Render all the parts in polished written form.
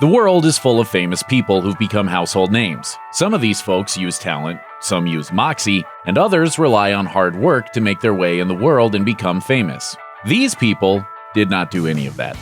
The world is full of famous people who've become household names. Some of these folks use talent, some use moxie, and others rely on hard work to make their way in the world and become famous. These people did not do any of that.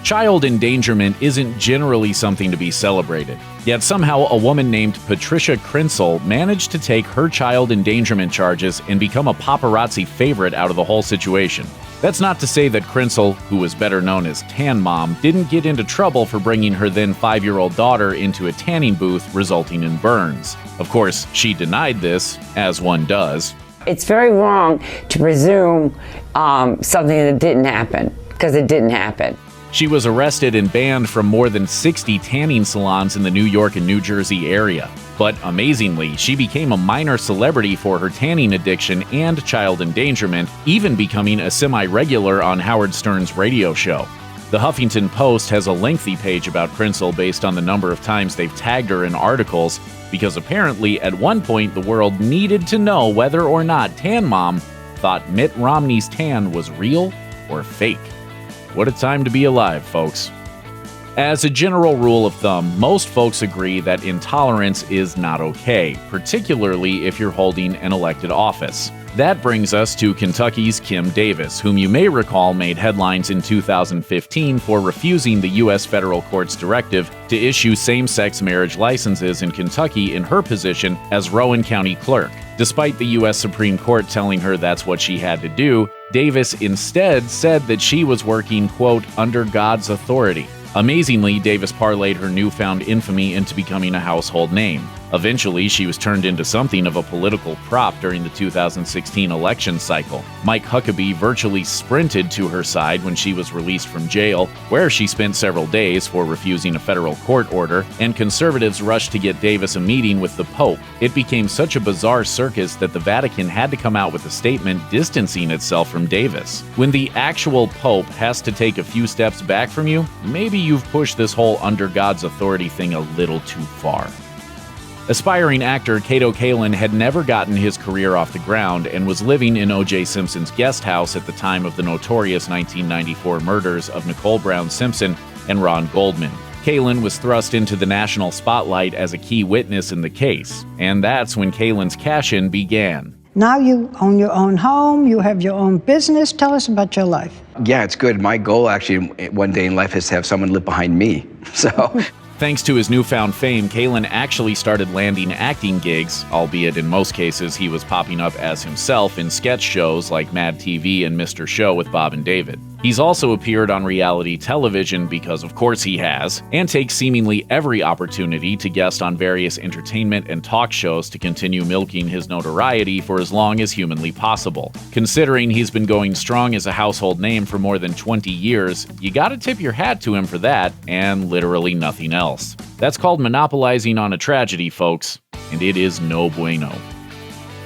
Child endangerment isn't generally something to be celebrated. Yet somehow a woman named Patricia Crinsel managed to take her child endangerment charges and become a paparazzi favorite out of the whole situation. That's not to say that Crinsel, who was better known as Tan Mom, didn't get into trouble for bringing her then 5-year-old daughter into a tanning booth, resulting in burns. Of course, she denied this, as one does. It's very wrong to presume something that didn't happen, because it didn't happen. She was arrested and banned from more than 60 tanning salons in the New York and New Jersey area. But amazingly, she became a minor celebrity for her tanning addiction and child endangerment, even becoming a semi-regular on Howard Stern's radio show. The Huffington Post has a lengthy page about Crinsel based on the number of times they've tagged her in articles, because apparently at one point the world needed to know whether or not Tan Mom thought Mitt Romney's tan was real or fake. What a time to be alive, folks. As a general rule of thumb, most folks agree that intolerance is not okay, particularly if you're holding an elected office. That brings us to Kentucky's Kim Davis, whom you may recall made headlines in 2015 for refusing the U.S. federal court's directive to issue same-sex marriage licenses in Kentucky in her position as Rowan County clerk. Despite the U.S. Supreme Court telling her that's what she had to do, Davis instead said that she was working, quote, under God's authority. Amazingly, Davis parlayed her newfound infamy into becoming a household name. Eventually, she was turned into something of a political prop during the 2016 election cycle. Mike Huckabee virtually sprinted to her side when she was released from jail, where she spent several days for refusing a federal court order, and conservatives rushed to get Davis a meeting with the Pope. It became such a bizarre circus that the Vatican had to come out with a statement distancing itself from Davis. When the actual Pope has to take a few steps back from you, maybe you've pushed this whole under God's authority thing a little too far. Aspiring actor Kato Kaelin had never gotten his career off the ground and was living in O.J. Simpson's guest house at the time of the notorious 1994 murders of Nicole Brown Simpson and Ron Goldman. Kaelin was thrust into the national spotlight as a key witness in the case, and that's when Kaelin's cash-in began. Now you own your own home, you have your own business. Tell us about your life. Yeah, it's good. My goal actually one day in life is to have someone live behind me. So. Thanks to his newfound fame, Kaelin actually started landing acting gigs, albeit in most cases he was popping up as himself in sketch shows like Mad TV and Mr. Show with Bob and David. He's also appeared on reality television, because of course he has, and takes seemingly every opportunity to guest on various entertainment and talk shows to continue milking his notoriety for as long as humanly possible. Considering he's been going strong as a household name for more than 20 years, you gotta tip your hat to him for that, and literally nothing else. That's called monopolizing on a tragedy, folks, and it is no bueno.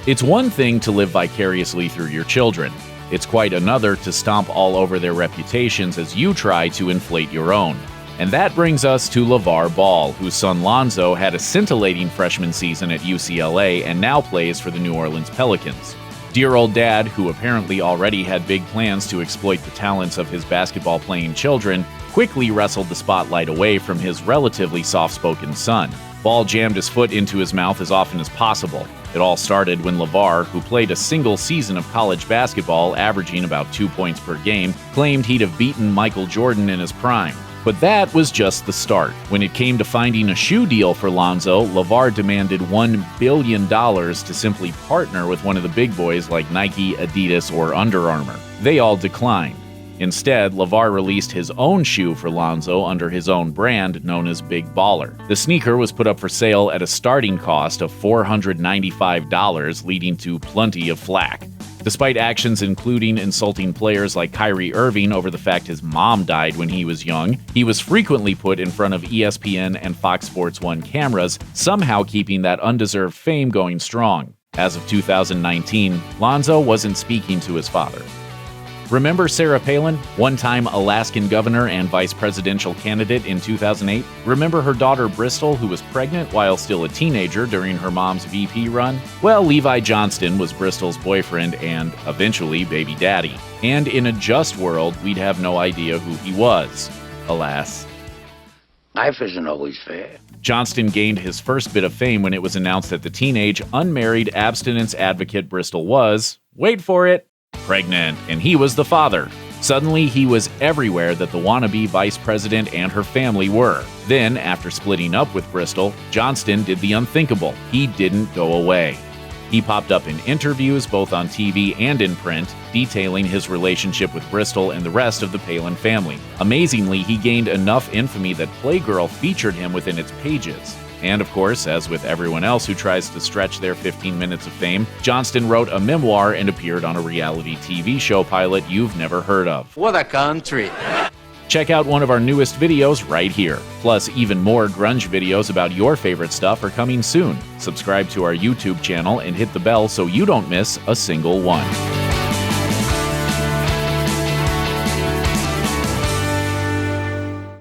It's one thing to live vicariously through your children. It's quite another to stomp all over their reputations as you try to inflate your own. And that brings us to LeVar Ball, whose son Lonzo had a scintillating freshman season at UCLA and now plays for the New Orleans Pelicans. Dear old dad, who apparently already had big plans to exploit the talents of his basketball-playing children, quickly wrestled the spotlight away from his relatively soft-spoken son. Ball jammed his foot into his mouth as often as possible. It all started when LeVar, who played a single season of college basketball, averaging about 2 points per game, claimed he'd have beaten Michael Jordan in his prime. But that was just the start. When it came to finding a shoe deal for Lonzo, LeVar demanded $1 billion to simply partner with one of the big boys like Nike, Adidas, or Under Armour. They all declined. Instead, LeVar released his own shoe for Lonzo under his own brand known as Big Baller. The sneaker was put up for sale at a starting cost of $495, leading to plenty of flack. Despite actions including insulting players like Kyrie Irving over the fact his mom died when he was young, he was frequently put in front of ESPN and Fox Sports 1 cameras, somehow keeping that undeserved fame going strong. As of 2019, Lonzo wasn't speaking to his father. Remember Sarah Palin, one-time Alaskan governor and vice presidential candidate in 2008? Remember her daughter Bristol, who was pregnant while still a teenager during her mom's VP run? Well, Levi Johnston was Bristol's boyfriend and, eventually, baby daddy. And in a just world, we'd have no idea who he was. Alas. Life isn't always fair. Johnston gained his first bit of fame when it was announced that the teenage, unmarried abstinence advocate Bristol was, wait for it, pregnant, and he was the father. Suddenly, he was everywhere that the wannabe vice president and her family were. Then, after splitting up with Bristol, Johnston did the unthinkable. He didn't go away. He popped up in interviews, both on TV and in print, detailing his relationship with Bristol and the rest of the Palin family. Amazingly, he gained enough infamy that Playgirl featured him within its pages. And of course, as with everyone else who tries to stretch their 15 minutes of fame, Johnston wrote a memoir and appeared on a reality TV show pilot you've never heard of. What a country. Check out one of our newest videos right here. Plus, even more grunge videos about your favorite stuff are coming soon. Subscribe to our YouTube channel and hit the bell so you don't miss a single one.